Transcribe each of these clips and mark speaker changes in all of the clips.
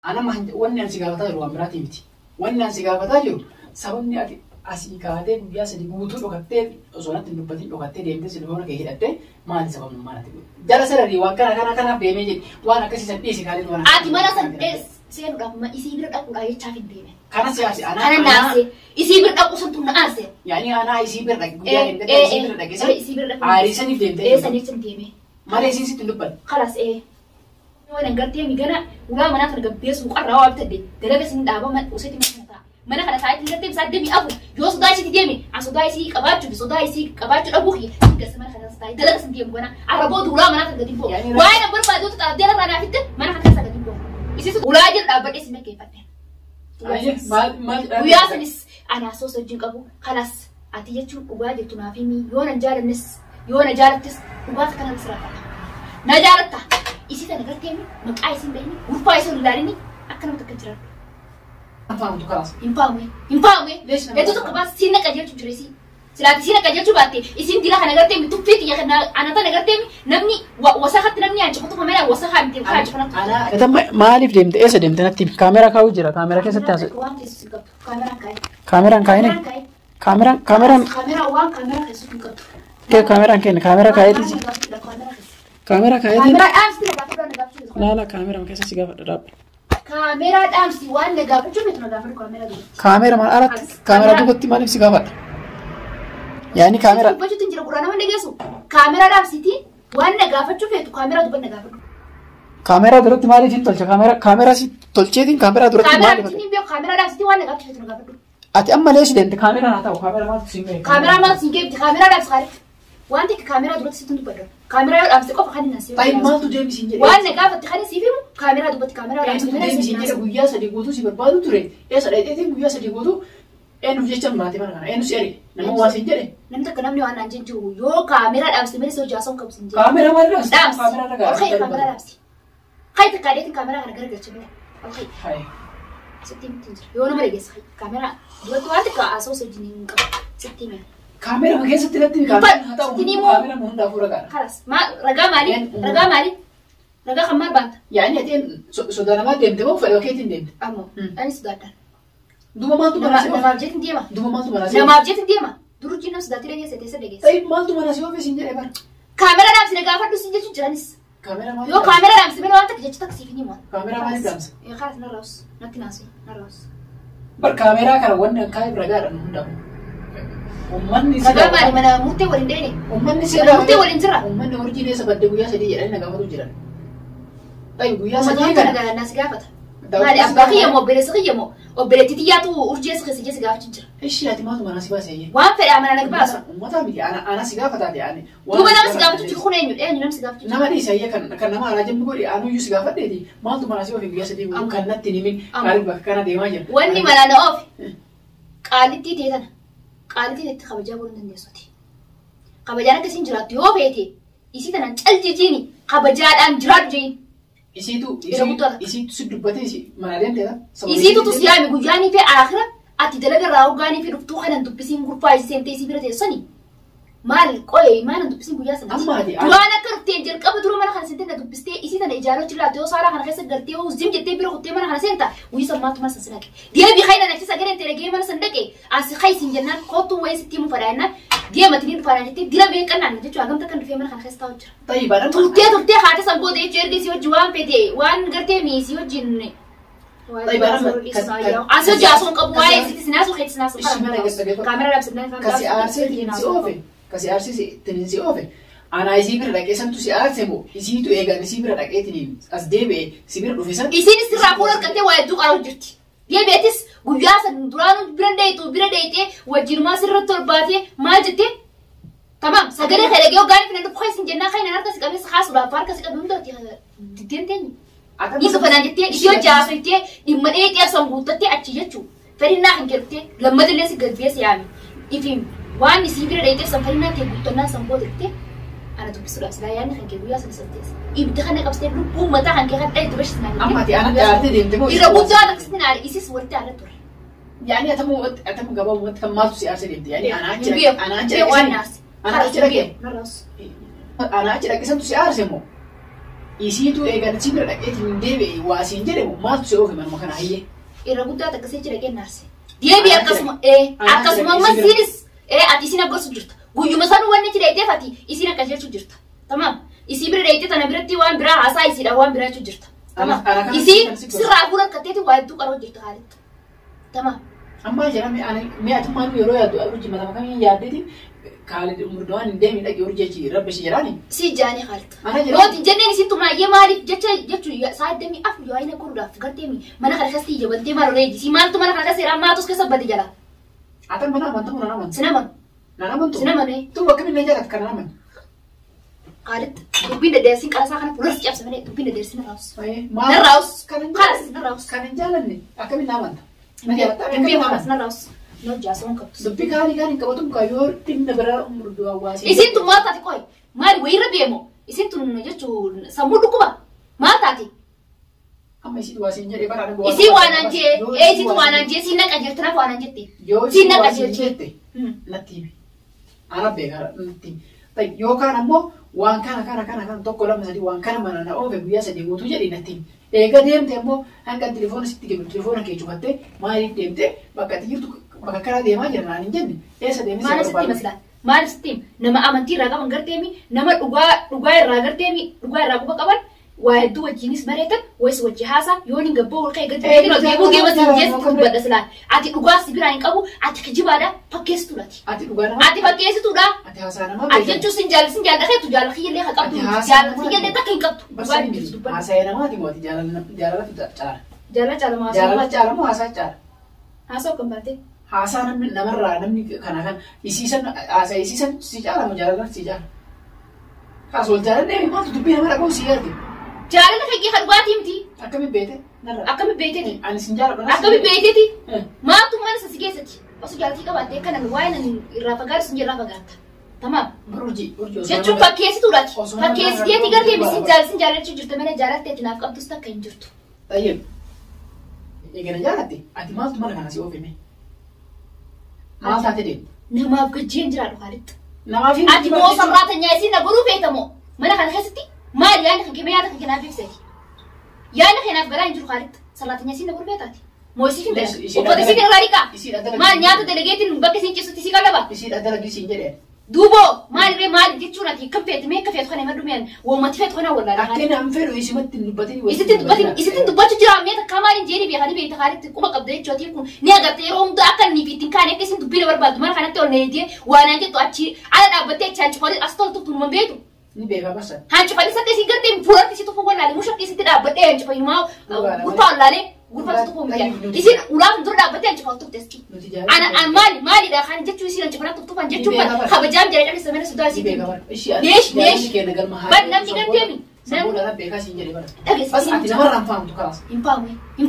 Speaker 1: أنا ما عندي وين أنسي قافتها جو أمراتي بتي وين أنسي قافتها جو سببني أتي أسي قاعدة بياس اللي بوتو لوكتة زونات النبتة لوكتة ديمتة سلوكنا كهير أتى ما عندي سبب ما نتقول جالس أنا وان كنا بيمجد وانا كسي سنتي سكالين وانا
Speaker 2: أتي ما نسن سير رقم ما يصير أقول أيه شافين بيمه
Speaker 1: كنا سياسي
Speaker 2: أنا ناسي يصير أقول سنتو ناسي
Speaker 1: يعني أنا يصير رك يصير رك
Speaker 2: يصير
Speaker 1: عارسني بديمتة
Speaker 2: إيه سنتين بيمه
Speaker 1: ما ليسين ستندبل
Speaker 2: خلاص إيه وانا قلت يا ميجانا ولا ما ناخذ قبيس وقرا وابتدي دلبس من دابا ما وسيتي ما ناخذ ساعات اللي تبي دمي ابو يو صدايسي تديمي عن صدايسي قباتو بصدايسي قباتو ابوخي قسم ما ناخذ صداي دلبس ديم وانا عربود ولا ما ناخذ قديم فوق وانا بربا دوت تقدر انا فيت ما ناخذ قديم فوق يسيس ولا جل دابا اسمه كيف ما وياسنس انا اسوس الجين ابو خلاص اتيجو وباجي تنافيني يونا جال النس يونا جالتس وبات كان بصراحه نجارتها إيش تاني قلتيني مقايسين بيني وفايسون لاريني أكنا متكجرا
Speaker 1: أفهم تكاس
Speaker 2: إمباومي
Speaker 1: ليش
Speaker 2: يا توتو كباس سينا كجيل تجريسي سلاتي سينا كجيل تباتي إيشين ديلا خنا قلتيني تبتي يا خنا أنا تاني قلتيني نبني وسخت نبني عن شخص كمان وسخ عن تبخ عن شخص
Speaker 1: أنا إذا ما أعرف ديمت إيش ديمت أنا تيم كاميرا كاو جرا كاميرا كيس تاسو كاميرا كاي نه كاميرا
Speaker 2: وان كاميرا كيس تكتب
Speaker 1: كيف كاميرا كاي تيجي كاميرا كاي
Speaker 2: كاميرا أمس
Speaker 1: لا كاميرا ما كيس سيجا فدراب
Speaker 2: كاميرا أمس وان نجابو شو بتنا نجابو كاميرا دو
Speaker 1: كاميرا ما أراد كاميرا دو كتي ما نفسي قابل يعني كاميرا
Speaker 2: بس تنجر قرانا من نجاسو كاميرا أمس تي وان نجابو شو فيتو كاميرا دو بنجابو
Speaker 1: كاميرا درت مالي فين تلش كاميرا سي تلشي دين كاميرا درت مالي
Speaker 2: كاميرا تي بيو كاميرا أمس تي وان نجابو شو فيتو نجابو
Speaker 1: أتي أما ليش دين كاميرا ناتاو كاميرا ما تسيمي
Speaker 2: كاميرا ما تسيجي كاميرا أمس خارج وانت كاميرا درت ستون بدر كاميرا أمس كوف خلينا نسيب
Speaker 1: طيب ما تو جيمي سينجر
Speaker 2: وان نجابو تخلي سيفيمو كاميرا دو كاميرا أمس
Speaker 1: جيمي سينجر بويا سدي غوتو سي بربادو تري يا سدي إيه بويا سدي غوتو إنه في جم ماتي مانا إنه سيري نمو واسينجر
Speaker 2: نمت كلامني وانا أنجن جو يو كاميرا أمس مالي سو جاسون كم سينجر
Speaker 1: كاميرا ما لا
Speaker 2: كاميرا لا أوكي كاميرا أمس خايف تكاليت كاميرا أنا قرر قرر أوكي
Speaker 1: هاي
Speaker 2: ستين تنجر يو نمر يجلس كاميرا دوت وانت كأسوس الجنين ستين
Speaker 1: كاميرا ما كيس تلاتي كاميرا كاميرا مهم دافورا كار
Speaker 2: خلاص ما رجع مالي رجع خمار بات
Speaker 1: يعني هتين سودانا ما ديم تبغى فلو كيتين ديم
Speaker 2: أمو أنا سودانا
Speaker 1: دوما ما تمناسي
Speaker 2: ما بجيت ديما
Speaker 1: دوما ما تمناسي
Speaker 2: ما بجيت ديما دور جينا سوداتي لقيه ستة لقيه
Speaker 1: طيب ما تمناسي وفي سينجر إبان
Speaker 2: كاميرا نامس نجا فرد سينجر تجرانيس
Speaker 1: كاميرا ما
Speaker 2: يو كاميرا نامس بينو أنت كجيت تكسيفني ما
Speaker 1: كاميرا ما يدامس
Speaker 2: يا خلاص نراس نتناسي نراس
Speaker 1: بر كاميرا كار ون كاي برجع نهدا ومن
Speaker 2: رجع مالي منا موتة ولنديني
Speaker 1: ومن سيدا
Speaker 2: موتة ولنجرا
Speaker 1: ومن أورجيني سبب بويا سدي يعني نجا فرد جرا طيب بويا
Speaker 2: ما
Speaker 1: سدي
Speaker 2: تيجي نجا الناس قافت مالي أبغى مو بريسقية مو وبريتي تياتو أرجيس خسيجي قافت تنجر
Speaker 1: إيش يا تما تمناسي بس هي
Speaker 2: وان في أمانة نقباسا
Speaker 1: ما تعملي أنا سيجا فتاة يعني
Speaker 2: تو بنام سقافت تجخونين إيه نام سقافت
Speaker 1: nama ni saya kan nama aja mukori anu yusi gafat deh mal tu mana sih waktu biasa di bukan nanti nih min kali bahkan ada yang aja
Speaker 2: واني مالا نقف قالتي تيتنا قالتي تيت خبجا بورن دندسوتي خبجا كسين جرات يو بيتي isi tanan caljijini خبجا جرات جين
Speaker 1: isi tu sudah berarti isi mana dia dah
Speaker 2: isi tu siami gujani في آخرة أتي دلقة راوغاني في رفتو خلنا ندبسين غرفة يسنتي سي برتي سني مال قوي ما ندبسين بويا سنتي
Speaker 1: أما دي
Speaker 2: وانا كرتي جرك أبو درو ما نخلص سنتي ندبستي إيشي تنا إجارة تلا تيو صارا خنا خيس قرتي وزم جتي بيرو خدتي ما نخلص سنتا ويسمى ما تمر سنسلك دي بيخينا نفسي سجرين تلاقيه ما نسندكي أس خيس إنجنان خطو وين ستي مفرعنا دي ما تنين فرعتي دي لا بيك أنا نجيت شو تكن في ما نخلص تاوجر
Speaker 1: طيب أنا
Speaker 2: تلتي خاطر سببو دي جردي سيو جوان بدي وان قرتي ميسيو جن
Speaker 1: طيب أنا
Speaker 2: أسوأ جاسون كبواي سناس وخيت سناس كاميرا لابس
Speaker 1: kasi arsi tenin si ove ana isi bir lagi san tu si arsi mo isi tu ega isi bir lagi tenin as debe si bir profesor
Speaker 2: isi ni sirra pura kante wa du qaro jirti dia betis guyasa duranu birande te wajir ma sirra torbati ma jette tamam sagale khalege ogani fina du khoisin jenna khayna narka si kamis khas ba farka si kabum do tenten isu fana jette isi jaso te dimma e te sambutati achi jechu ferina hingerte lamma dele si gadbes yami ifim واني سيبير ريتي سفرنا كيبوتنا سنبودكتي انا تبص راس لا يعني خنك ويا سنستيس يبدخنا قبستي بو متى خنك خد اي تبش سنان
Speaker 1: اما دي انا تعرفي دي انت
Speaker 2: اذا بو جالك سنين على ايسيس ورت على تور
Speaker 1: يعني اتمو قبل وقت كما تسي ارسل يعني انا
Speaker 2: والناس انا
Speaker 1: انا اجرك سنت سي ارسمو isiitu eegan si bira dhaqeeti hin deebi'e waa siin jedhamu maaltu si oofe manuma kana hayyee.
Speaker 2: Irra guddaa takkasee jira kennaarse. Deebii akkasuma akkasuma siinis ati isin aggoosu jirta. Guyyuma sanuu wanni itti dheeyteef ati isin akka jechuun jirta. Tamaam. Isii bira dheeytee tana biratti waan biraa haasaa isiidha waan biraa jechuun jirta. Tamaam. Isii sirraa fuula katteeti waa hedduu qaroo jirta haalitti. Tamaam.
Speaker 1: Amma jira mi'aatummaan yeroo yaaddu urjii matama kamiin yaaddeeti kaalid umurdawaan hin deemin dhaqee urjii achi rabbishi jedhaani. Si jaanii haalitta. Yooti jenneen isin tumaayyee maaliif jechuun saaddamii af yoo ayina godhuudhaaf garteemi mana kana keessatti ijabantee maal olee si maaltu mana kana keessatti maatus keessa bade jala. Atan mana amantu mana amantu.
Speaker 2: Sinaman.
Speaker 1: Nana amantu.
Speaker 2: Sinamane.
Speaker 1: Tu bakka minne jala kana amantu.
Speaker 2: Haalitta. Dubbiin deddeersiin qalasaa kana fuuldura cabsa malee dubbiin deddeersiin narraawus. Narraawus. Kanas narraawus.
Speaker 1: Kan hin jaalanne akkamiin amanta. Dubbii kaanii qabatu yoo dhimma biraa umurduu hawaasii.
Speaker 2: Isin tun maal taate qoy maali wayirra beemo isin tun jechuun sammuu dhukkuba maal taate.
Speaker 1: Amma isin waasiin jedhee bara
Speaker 2: dhuguu. Isin waanaan jee isin waanaan jee siin naqa jirti naaf waanaan jette. Siin naqa jirti.
Speaker 1: Natti himi. Ana beekara natti himi. Yookaan ammoo waan kana tokko lama sadii waan kana mana na oofe guyyaa sadii guutuu jedhee natti himi. Eega deemte ammoo hanga telefoona sitti kennu telefoona kee cufattee maaliif deemte bakka ati jirtu bakka karaa deemaa jira naan hin jenne eessa deemee
Speaker 2: maal sitti maslaan maal sitti nama amantii irraa qaban garteemi nama dhugaa irraa garteemi dhugaa irraa quba qaban waa hedduu wajjinis bareetan wayis wajji haasa yoon hin gabboo ol ka'e gadi beekino deemuu geema siin jeessitti dubbadha silaan ati dhugaa si biraan hin qabu ati kijibaadha fakkeessituudhaati. Ati fakkeessituudha.
Speaker 1: Ati haasaa nama
Speaker 2: ati jechuun sin jaalladheetu jaalakhiyyallee haa qabdu jaalakhiyyallee takka hin qabdu.
Speaker 1: Haasa'ee namaati mooti jaalalatu caala.
Speaker 2: Jaalala caala moo
Speaker 1: jaalala caala moo haasaa caala.
Speaker 2: Haasa'u kan baate.
Speaker 1: Haasaa namarraa namni kana kan isiisan haasaa isiisan si caala moo jaalala si caala. Kaas wal jaalallee maaltu dubbii nama dhaquu si arge.
Speaker 2: Jaalala fakkii kan dhugaatii miti.
Speaker 1: Akkamiin beekte?
Speaker 2: Akkamiin beekteeti?
Speaker 1: Ani sin jaaladha.
Speaker 2: Akkamiin beekteeti? Maaltu mana isa si keessatti? Osoo jaalatii qabaattee kana waa'ee nan irraa fagaatu sin jirraa fagaatta. Tamaam.
Speaker 1: Urjii.
Speaker 2: Jechuun fakkeessituudhaati. Fakkeessiteeti gartee sin jaalachuu jirtu malee jaalatteeti naaf qabdus takka hin jirtu.
Speaker 1: Tayyib. Eegana jaalatte ati maaltu mana kana si oofime? Maal taate deemu?
Speaker 2: Namaaf gajjeen jiraadhu haalitti.
Speaker 1: Namaaf hin
Speaker 2: ati moo sarraa tanyaa isin na godhuu beekamoo mana kana keessatti maal yaadni kan kee yaada kan keenaaf ibseeti. Yaadni keenaaf garaa hin jiru haalitti sarraa tanyaa isin na godhuu beekaati. Moo isin hin dalagu. Uffata isin irraa dhiqaa. Maal nyaata dalageetiin bakka isin cibsutti si qalaba.
Speaker 1: Isin dalagii siin jedhee.
Speaker 2: Duuboo maalirree maal jechuun ati kan feetu mee akka feetu kana maddu meen woomatti feetu kana wallaahi.
Speaker 1: Akkeen an fedhu isimatti dubbatin.
Speaker 2: Isitti dubbachuu jira mee takka maaliin jeeni beekanii beekta haalitti quba qabda jechuutiin kun ni agartee yeroo hundaa akka inni ittiin kaane akka isin dubbiin barbaaddu mana kanatti ol neetee waanaan jettu achi ala dhaabbattee achi hancufalee as toltu tunuman beetu.
Speaker 1: Ni beekaa basa.
Speaker 2: Hancufalee sattee isin gartee fuulatti isin tokko wallaalee mushakki isitti dhaabbadhee hancufahimaa gurpaa wallaalee gurpaa tokko miidhaa. Isin ulaaf dura dhaabbattee hancufattu teski. Ana maalidha kan jechuun isin hancufattu tufan jechuun kabajaan jala calisa mana sudaa isin. Neesh. Bad namni garteemi.
Speaker 1: Saboota beekaa siin jedhee bara. Bas ati namarraa hin faamtu kalaas.
Speaker 2: Hin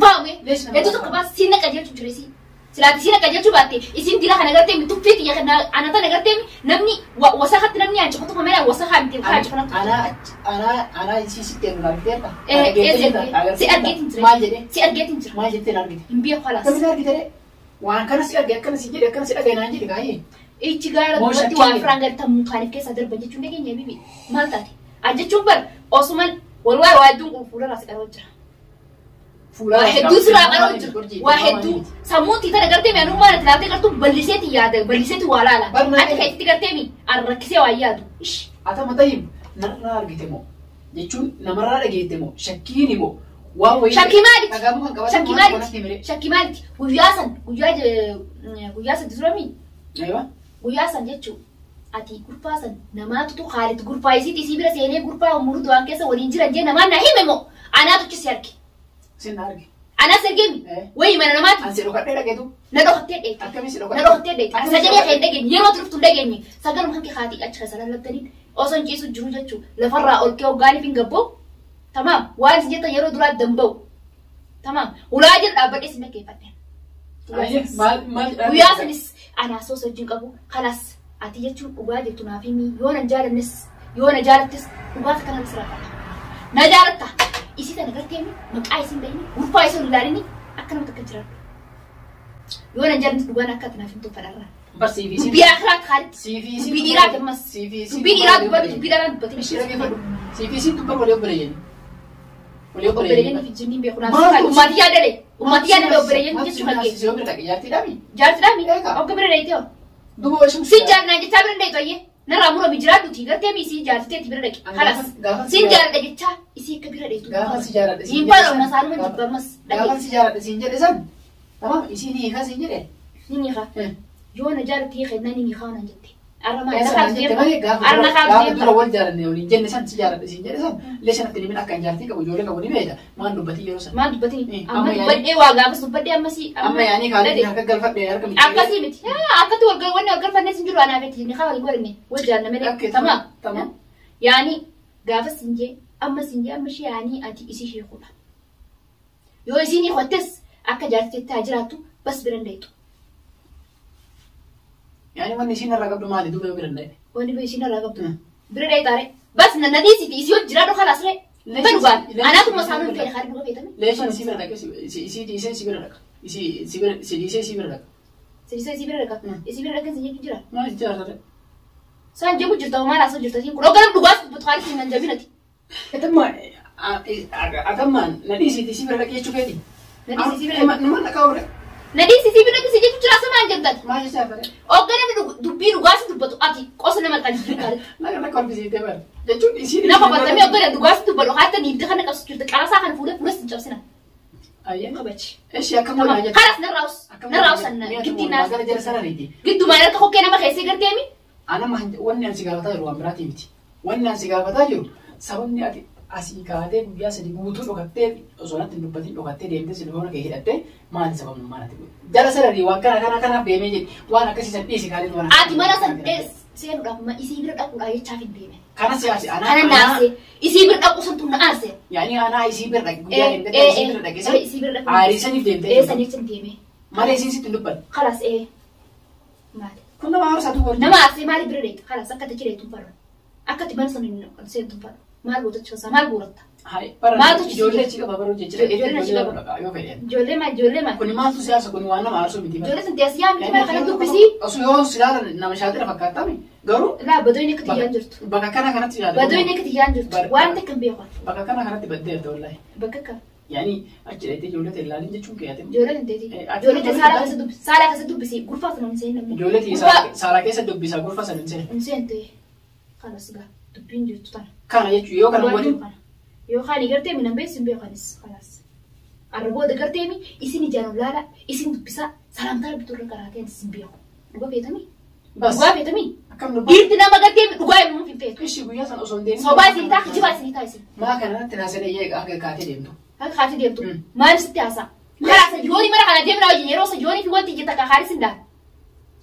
Speaker 2: faamu. Hedduu tokko baas siin na qajeelchu ture si. Silaati siin na qajeelchu baatte isin dila kana garteemi tuffii xiyya kana anata na garteemi namni wasakatti namni hancufattu kamera wasakaa miti hancufattu.
Speaker 1: Ana isiisitti enu argiteerta.
Speaker 2: Si argeetin jira.
Speaker 1: Maal jedhee?
Speaker 2: Si argeetin jira.
Speaker 1: Maal jettee argite?
Speaker 2: Hin beeku halaas.
Speaker 1: Kamiin argite dee? Waan kana si arge akkana si jedhe akkana si dhagaye naan jedhe gaayee.
Speaker 2: Ichi gaara dubbatti waan firaan gadi tammuu kaaniif keessa darba jechuun dhageenya bibi maal taate? Jechuun bar osuman walwaa waa hedduun fuularraa si qaroo jira. Waa hedduu sirraa qaroo jira. Waa hedduu sammuun tiita agartee mi anummaa natti laaftee gartuu bal'iseeti yaada bal'iseeti waa laala. Ati kan itti gartee mi arrakkisee waa yaadu.
Speaker 1: Ata matayyim narraa argite moo jechuun namarraa dhageette moo shakkiini moo waan wayii.
Speaker 2: Shakkii maaliiti?
Speaker 1: Dhagaamuu kan qabatu
Speaker 2: shakkii maaliiti? Shakkii maaliiti? Guyyaa san turamii? Guyyaa san jechuun ati gurpaa san namaatu haalitti gurpaa isiiti isii bira seenee gurpaa umuruutu waan keessa waliin jiran jee namaan na hime moo anaatu si arge.
Speaker 1: Sin arge.
Speaker 2: Anas argeemi. Wayii mana namaati.
Speaker 1: Ansi dhokadhee dhageetu.
Speaker 2: Na dhokattee dheete.
Speaker 1: Akkamitti
Speaker 2: dhokadhee? Na dhokattee dheete. Sagalee kee dhageenye yeroo turuftu dhageenye sagaluma hanqi haatii achi keessa lallabdanii osoo hin ciisu jiru jechuun lafarraa ol kee hoggaaniif hin gabboo. Tamaam waan isin jettan yeroo duraa damba'u. Tamaam ulaa jira dhaabbadhee isin dhaggeeffadhe. Guyyaa sanis anaas osoo wajjin qabu kalaas ati jechuun dhugaa jettu naaf himi yoo na jaalannes yoo na jaalattes dhugaata kana sirraafadha. Na jaalatta isi kana garteemi maqaa isin dhahini gurpaa isin ilaalini akka nama takka jiraadhu. Yoo na jaalannes dhugaan akka ati naaf hin tuffadharraa. Dubbii akiraat haalitti. Dubbii dhiiraati ammas. Dubbii dhiiraa dubbatu dubbii dharaan dubbatu.
Speaker 1: Siifiisiin dubbatu walii obboleeyyan.
Speaker 2: obboleeyyan fi jinniin beekuna ummati yaadale obboleeyyan jechuun hagee
Speaker 1: Sio bira dhaqe jaartii dhabi.
Speaker 2: jaartidhaami akka bira dheeytee
Speaker 1: Duba ishum
Speaker 2: si jaarnaa jechaa bira dheeytu ayyee narraa murami jiraadhuuti gartee miisii jaartiteetti bira dhaqe halas si jaarra jechaa isii akka bira dheeytu
Speaker 1: gaafa si jaaradhe.
Speaker 2: hin fayyadamna saanuma jibbamas
Speaker 1: Gaafa si jaaradhe siin jedhe san. Tamam isiin hiika siin jedhe.
Speaker 2: ni hiika yoo na jaarratti hiika inni ni hiika nan jette arma
Speaker 1: gaafa dura wal jaaranne waliin jenne san si jaaradhe siin jedhe san leeshanatti nimin akka hin jaartii qabu ijoollee qabu ni beekta maan dubbatii yeroo san.
Speaker 2: maal dubbatii amma dubbadhee waa gaafas dubbadhee ammasii
Speaker 1: Amma yaanii kaalatti harka galfadhe harka miidhagee.
Speaker 2: akkasii miti akkatti wanni wal galfannee sin jiru anaafetti ni haa waliin godhanne wal jaallamee
Speaker 1: Tamam.
Speaker 2: yaani gaafas sin jee amma shi yaanii ati isii sheekudha yoo isiin hiikottes akka jaartiteetti haa jiraattu bas bira dheeytu
Speaker 1: Yaani wanni isiin irraa qabdu maali duba yoo bira dhaqe.
Speaker 2: wanni bira isiin irraa qabdu bira dheeytaare bas na dhiisiti isii hojii jiraadhu kalaas ree Benugan, anakuma saanuu fedhe haadhi dhuga feetame.
Speaker 1: Leeshaan si bira dhaqa isii dhiisee si bira dhaqa. Si dhiisee si bira dhaqa.
Speaker 2: Si bira dhaqa. Isi bira dhaqa si jira.
Speaker 1: Maal jiraata?
Speaker 2: Saan jeeku jirta maal asoo jirta siin kun ogalam dhugaas butuqaali siin man jabinati.
Speaker 1: Atammaan nadhiisiiti si bira dhaqee jechuu keeti.
Speaker 2: Nadhiisi si bira dhaqa.
Speaker 1: Nama dhaqaa oole.
Speaker 2: Nadhiisi si bira dhaqa si jechu jira samaan jabdati.
Speaker 1: Maal jechaa
Speaker 2: Ogalam dubbii dhugaas dubbatu ati qosa nama kan jiru kaale.
Speaker 1: Naga kolbisiitee bara. Jechuun isiin.
Speaker 2: Nama qabatame ogalam dhugaas dubbatu hatta niifti kana qabsu jirta qarasaa kana fuudhee fuudhee sin cabsina.
Speaker 1: Ayyee.
Speaker 2: Qabachi.
Speaker 1: Eshi akkam wal jechaa.
Speaker 2: Karas narraus sanna giddii naas.
Speaker 1: Gara jala sarariiti.
Speaker 2: Gidduu maal harka kokkee nama keessee garteemi.
Speaker 1: Anama wanni ansi gaafataa jiru waan biraatii miti. Wanni ansi gaafataa jiru sababni ati asii kaatee guyyaa sadii guutuu dhokattee osoo natti hin dubbatiin dhokattee deemtee silfoona kee hidhattee maali sababni maal ati jala sararii waan kanaaf deemee jedhi waan akkasiisan dhiisi kaalee waan.
Speaker 2: Ati mana san seenuudhaaf isii bira dhaquudhaa jechaaf hin deeme.
Speaker 1: Kana siyaasi
Speaker 2: Kana naasee isii bira dhaqu santu na aarse.
Speaker 1: Yaani anaa isii bira dhaqe guyyaa deemtee isii bira dhaqe
Speaker 2: isii bira dhaqu.
Speaker 1: Aariisaniif deemtee.
Speaker 2: Saniif sin deeme.
Speaker 1: Malee isiin sitti hin dubbanne.
Speaker 2: Kalas maali.
Speaker 1: Kun nama aarsaatu waliin.
Speaker 2: Nama aarsee maali bira deemte kalas akka tachi deemtu farra. Akka itti mana sana hin seentu farra. Maal gootachiisa maal guuratta.
Speaker 1: Maaltu ijoollee achi qaba baruu jechuudha. Ijoollee achi qaba yoo fedhe.
Speaker 2: Ijoollee maal.
Speaker 1: Kun maaltu siyaasa kun waan nama aarsuu miti.
Speaker 2: Ijoollee sin teessee yaamti mana kana dubbisii.
Speaker 1: Osoo yoo silaala nama shaatira fakkaatame garuu.
Speaker 2: Laa badoonni akka tiyyaan jirtu.
Speaker 1: Bakka kana kanatti yaada.
Speaker 2: Badoonni akka tiyyaan jirtu. Waan takka hin beekan.
Speaker 1: Bakka kana kanatti baddeerta wallahi.
Speaker 2: Bakka kam.
Speaker 1: Yaani achi dheettee ijoollee ta'e ilaalin jechuun keeyyaate.
Speaker 2: Ijoollee hin teeti. Ijoollee ta'e saalaa keessa dubbisii gurfaa sana hin seenne.
Speaker 1: Ijoollee ta'e saalaa keessa dubbisa gurfa sana hin seenne.
Speaker 2: Hin seente. Kanas gaa dubbiin jirtu tana.
Speaker 1: Kana jechuun yoo kana waliin.
Speaker 2: Yookaan garteemi nan beeksisu hin beekanis kanas. Arrabooda garteemi isin ijaan olaala isin dubbisaa salaamtaa bituu irra karaa ta'e isin beeku. Dhugaa feetamii. Dhugaa feetamii.
Speaker 1: Akkam dhugaa.
Speaker 2: Dhiirti nama garteemi dhugaa himuun hin feetu.
Speaker 1: Ishii guyyaa sana osoo hin deemin.
Speaker 2: Sobaa isin taa kijibaa isin taa isin.
Speaker 1: Maa kanatti naasanii eegaa akka kaatee deemtu.
Speaker 2: Akka kaatee deemtu. Maal sitti haasaa? Karaasa yoonii mara kana deemna wajjin yeroo sa yoonii fi wanti ijji takka haaris hin daa.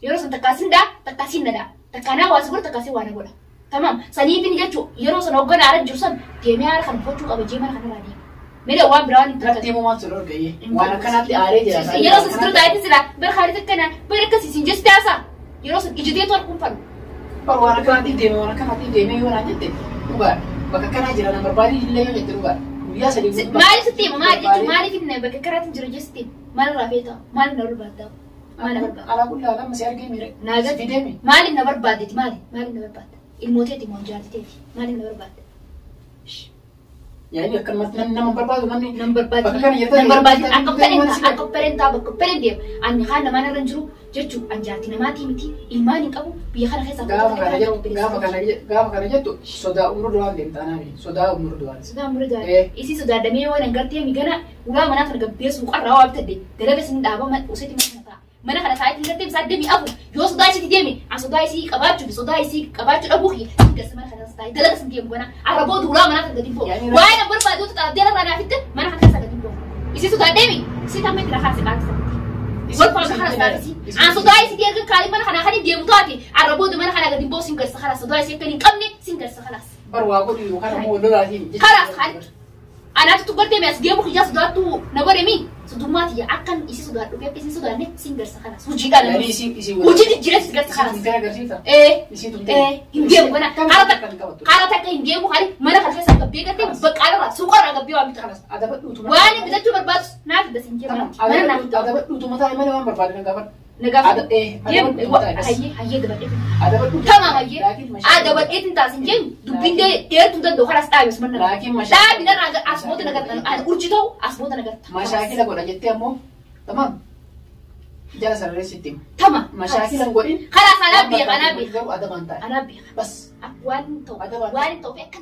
Speaker 2: Yeroo san takkaa sin daa takkaa sin nadaa. Takkaa naa waasi godha takkaa sin waan godha. Tamam saniifin jechuun yeroo sana hoggana aara jiru san deemee haala kana gochuu qaba jee mana kana deema. Meeshaa waan biraan hin
Speaker 1: taate. Deemuu waan sirrii argayee. Waan akkanatti aaree jira.
Speaker 2: Yeroo san sirrii taa'etti sila bara haalis akkana bara akkasiisin jees taasaa. Yeroo san ijjitee toora kumpanu.
Speaker 1: Bara waan akkanatti deemee waan akkanatti deemee yoo naan jette dhugaa bakka kanaa jira nama barbaadii illee yoo jette dhugaa. Guyyaa sadii.
Speaker 2: Maaliif sitti himu maal jechuun maaliif hin bakka karaatti jiru jeesti maal irraa feeta maal na barbaadda. Maal na barbaadda.
Speaker 1: Alaa kullaa lama si argee miire.
Speaker 2: Naagatti deeme. Maaliif na barbaaddeeti maaliif na barbaadda. Ilmooteeti moo jaartiteeti maaliif na barbaadda.
Speaker 1: Yaani akkanumatti nama barbaadu namni.
Speaker 2: Nama barbaadu.
Speaker 1: Bakka kana jirtan.
Speaker 2: Nama barbaadu akka perentaa bakka peren deema. Ani kaan namaan irra jiru jechuun an jaarti namaatii miti ilmaan hin qabu biyya kana keessa.
Speaker 1: Gaafa kana jettu sodaa umru duwwaan deemtaanaani sodaa umru duwwaan.
Speaker 2: Sodaa umru duwwaan. Isii sodaadamee yoo hin gartee migana ulaa manaa kana gabbeessu qarraa waa bitadde dalaga isin dhaaba useeti mana ta'a. Mana kana sa'aatiin gartee bisaa deemi afu yoo sodaa isii deemi an sodaa isii qabaachuu fi sodaa isii qabaachuu dhabuu fi garsa mana kana taa'e dalaga isin deemu gana arrabootu ulaa manaa kana gadi boo. Waa'ee na barbaadu ta'a deela irraa naafitte mana kana keessa gadi boo. Isii sodaa deemi isii tamma itti rafaase qaatisa. Walfaa kana taa'isi. An sodaa isii deega kaalii mana kana kan deemu taate arrabootu mana kana gadi boo sin garsa kalas sodaa isii akka hin qabne sin garsa kalas.
Speaker 1: Barwaa godhu yookaan ammoo lolaatiin.
Speaker 2: Kalas kan. Anaatu tu gartee mi'as deemu kiyyaa sodaattu na godhe mi sodummaati akkan isi sodaadhu fi akka isin sodaanne sin garsa kanas hojiidhaan hojii jijjiirratti garsa kanas hin deemu kana haala takka hin deemu hari mana kana keessa gabbee gartee baqqaarraa suuqarraa gabbee waan bitu waan bitachuu barbaadu naaf hidda sin jedhamu mana naaf hidda
Speaker 1: adabadhuutu mataa malee waan barbaade kan gaafadhu
Speaker 2: نقافة هي تمام هي بدأت انت سنجين دبين ده تدو خلاص بس من
Speaker 1: لكن مشاكل
Speaker 2: انا اسموت نقدر انا ارجيتو اسموت نقدر
Speaker 1: مشاكل اقول جتي امو تمام جلس الرئيس
Speaker 2: تمام
Speaker 1: مشاكل نقول
Speaker 2: خلاص انا ابي
Speaker 1: انا
Speaker 2: بس وانتو فكر